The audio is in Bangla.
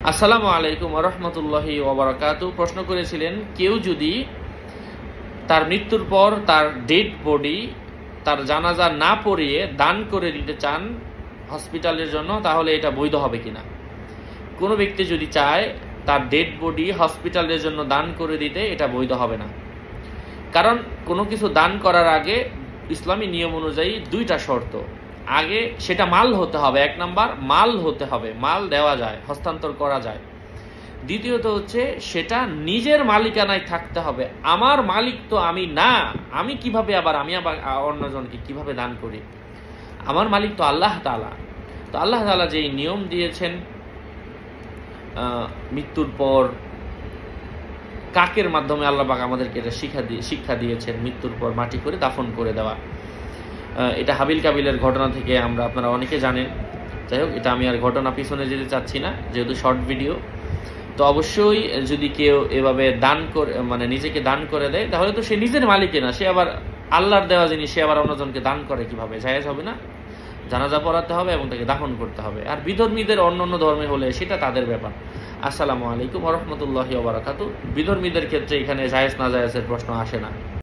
আসসালামু আলাইকুম ওয়া রাহমাতুল্লাহি ওয়া বারাকাতুহু। প্রশ্ন করেছিলেন, কেউ যদি তার মৃত্যুর পর তার ডেড বডি তার জানাজা না পড়িয়ে দান করে দিতে চান হসপিটালের জন্য, তাহলে এটা বৈধ হবে কিনা। কোনো ব্যক্তি যদি চায় তার ডেড বডি হসপিটালের জন্য দান করে দিতে, এটা বৈধ হবে না। কারণ কোনো কিছু দান করার আগে ইসলামী নিয়ম অনুযায়ী দুইটা শর্ত। আগে সেটা মাল হতে হবে, এক নাম্বার মাল হতে হবে, মাল দেওয়া যায়, হস্তান্তর করা যায়। দ্বিতীয়ত হচ্ছে সেটা নিজের মালিকানায় থাকতে হবে। আমার মালিক তো আমি না, আমি আবার অন্যজনকে কিভাবে দান করি। আমার মালিক তো আল্লাহ তাআলা। তো আল্লাহ তাআলা যেই নিয়ম দিয়েছেন মৃত্যুর পর কাকের মাধ্যমে, আল্লাহ পাক আমাদেরকে এটা শিক্ষা দিয়েছেন মৃত্যুর পর মাটি করে দাফন করে দেওয়া। এটা হাবিল কাবিলের ঘটনা থেকে আপনারা অনেকে জানেন। যাই হোক, এটা আমি আর ঘটনা পিছনে যেতে চাচ্ছি না, যেহেতু শর্ট ভিডিও। তো অবশ্যই যদি কেউ এভাবে দান করে, নিজেকে দান করে দেয়, তাহলে তো সে নিজের মালিকে না, সে আবার আল্লাহর দেওয়া জিনিস সে আবার অন্যজনকে দান করে কিভাবে, জায়েজ হবে না। জানাজা পড়াতে হবে এবং তাকে দাফন করতে হবে। আর বিধর্মীদের অন্য ধর্মে হলে সেটা তাদের ব্যাপার। আসসালামু আলাইকুম ওয়া রাহমাতুল্লাহি ওয়া বারাকাতুহু। বিধর্মীদের ক্ষেত্রে এখানে জায়েজ না জায়েজের প্রশ্ন আসে না।